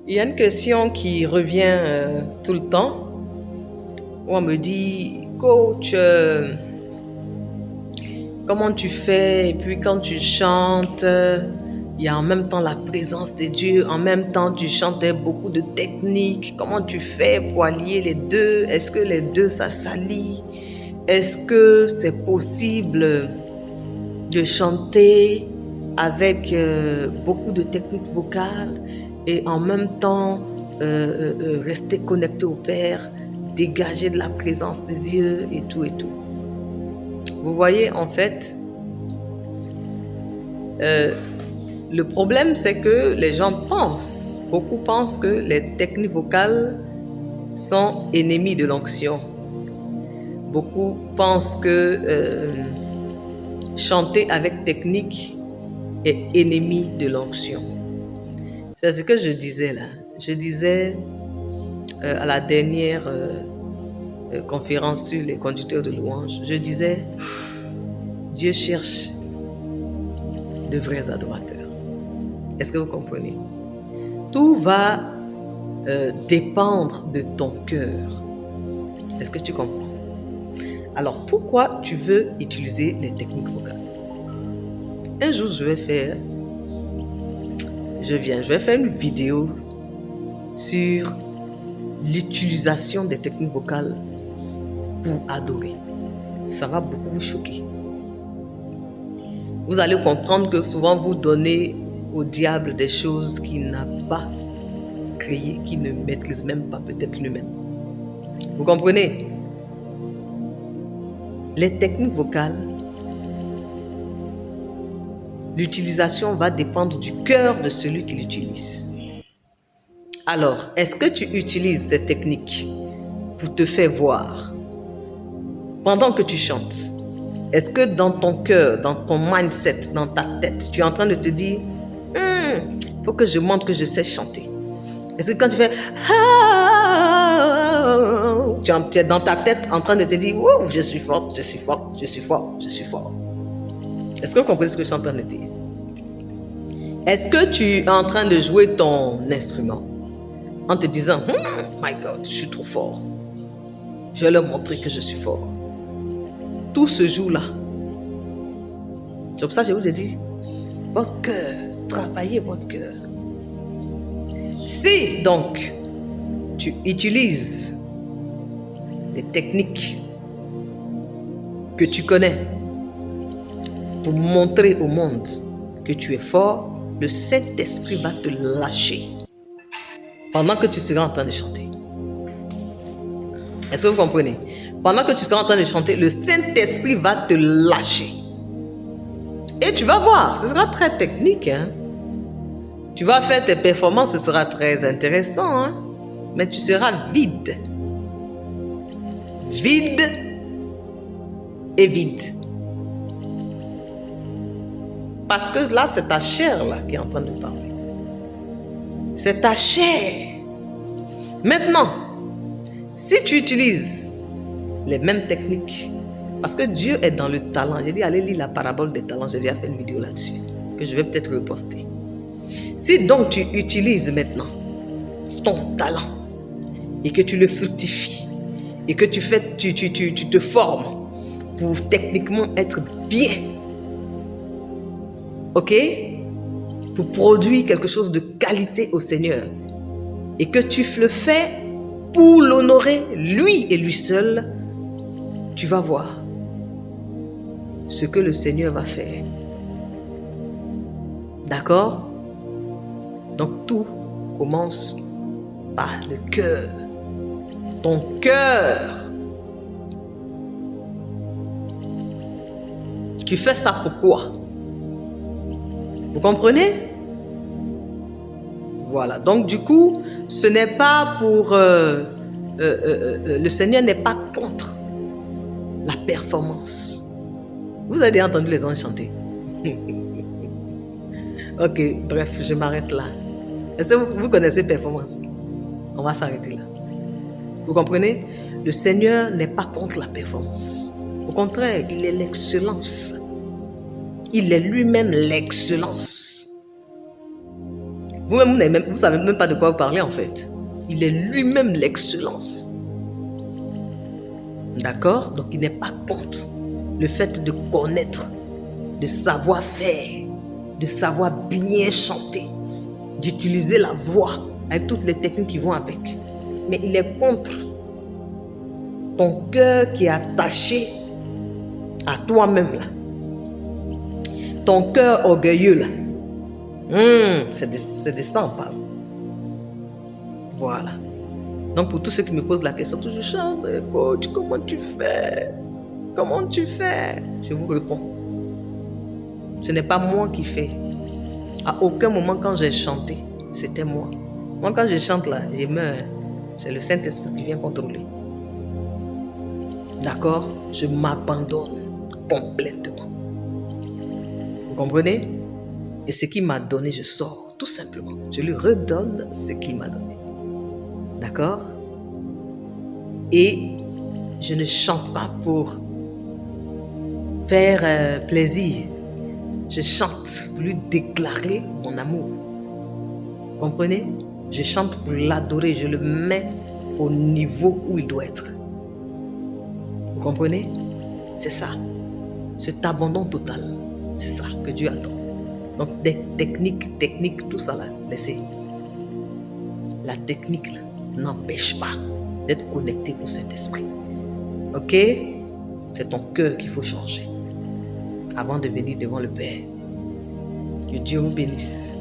Il y a une question qui revient tout le temps où on me dit, coach, comment tu fais? Et puis quand tu chantes, il y a en même temps la présence de Dieu, en même temps tu chantais beaucoup de techniques. Comment tu fais pour allier les deux? Est-ce que les deux ça s'allie? Est-ce que c'est possible de chanter avec beaucoup de techniques vocales et en même temps rester connecté au Père, dégager de la présence de Dieu et tout et tout. Vous voyez, en fait, le problème c'est que les gens pensent, beaucoup pensent que les techniques vocales sont ennemies de l'onction. Beaucoup pensent que chanter avec technique est ennemi de l'onction. C'est ce que je disais là. Je disais à la dernière conférence sur les conducteurs de louanges, je disais, Dieu cherche de vrais adorateurs. Est-ce que vous comprenez? Tout va dépendre de ton cœur. Est-ce que tu comprends? Alors, pourquoi tu veux utiliser les techniques vocales? Un jour, je vais faire une vidéo sur l'utilisation des techniques vocales pour adorer. Ça va beaucoup vous choquer. Vous allez comprendre que souvent vous donnez au diable des choses qu'il n'a pas créées, qu'il ne maîtrise même pas peut-être lui-même. Vous comprenez? Les techniques vocales, l'utilisation va dépendre du cœur de celui qui l'utilise. Alors, est-ce que tu utilises ces techniques pour te faire voir pendant que tu chantes? Est-ce que dans ton cœur, dans ton mindset, dans ta tête, tu es en train de te dire faut que je montre que je sais chanter? Est-ce que quand tu fais tu es dans ta tête en train de te dire oh, je suis forte, je suis forte, je suis fort, je suis fort? Est-ce que vous comprenez ce que je suis en train de dire? Est-ce que tu es en train de jouer ton instrument en te disant my God, je suis trop fort, je vais leur montrer que je suis fort? Tout se joue là. C'est pour ça que je vous ai dit, votre cœur, travaillez votre cœur. Si donc tu utilises des techniques que tu connais pour montrer au monde que tu es fort, le Saint-Esprit va te lâcher pendant que tu seras en train de chanter. Est-ce que vous comprenez? Pendant que tu seras en train de chanter, le Saint-Esprit va te lâcher. Et tu vas voir, ce sera très technique. Hein? Tu vas faire tes performances, ce sera très intéressant. Hein? Mais tu seras vide. Vide et vide. Parce que là, c'est ta chair là, qui est en train de parler. C'est ta chair. Maintenant, si tu utilises les mêmes techniques, parce que Dieu est dans le talent. J'ai dit, allez lire la parabole des talents. J'ai déjà fait une vidéo là-dessus, que je vais peut-être reposter. Si donc tu utilises maintenant ton talent et que tu le fructifies et que tu te formes pour techniquement être bien, ok, pour produire quelque chose de qualité au Seigneur et que tu le fais pour l'honorer lui et lui seul, tu vas voir ce que le Seigneur va faire. D'accord? Donc tout commence par le cœur. Ton cœur. Tu fais ça pourquoi? Vous comprenez? Voilà. Donc du coup, ce n'est pas pour... le Seigneur n'est pas contre la performance. Vous avez entendu les anges chanter? Ok, bref, je m'arrête là. Est-ce que vous connaissez performance? On va s'arrêter là. Vous comprenez? Le Seigneur n'est pas contre la performance. Au contraire, il est l'excellence. Il est lui-même l'excellence. Vous-même, vous ne savez même pas de quoi vous parlez en fait. Il est lui-même l'excellence. D'accord? Donc il n'est pas contre le fait de connaître, de savoir faire, de savoir bien chanter, d'utiliser la voix avec toutes les techniques qui vont avec. Mais il est contre ton cœur qui est attaché à toi-même là. Ton cœur orgueilleux là. C'est de ça on parle. Voilà. Donc pour tous ceux qui me posent la question, toujours chante, coach, comment tu fais? Comment tu fais? Je vous réponds. Ce n'est pas moi qui fais. À aucun moment quand j'ai chanté, c'était moi. Moi quand je chante là, je meurs. C'est le Saint-Esprit qui vient contrôler. D'accord? Je m'abandonne complètement. Vous comprenez? Et ce qu'il m'a donné, je sors, tout simplement. Je lui redonne ce qu'il m'a donné. D'accord? Et je ne chante pas pour faire plaisir. Je chante pour lui déclarer mon amour. Vous comprenez? Je chante pour l'adorer. Je le mets au niveau où il doit être. Vous comprenez? C'est ça. Cet abandon total. C'est ça que Dieu attend. Donc, des techniques, tout ça là, laissez. La technique là, n'empêche pas d'être connecté au Saint-Esprit. Ok? C'est ton cœur qu'il faut changer avant de venir devant le Père. Que Dieu vous bénisse.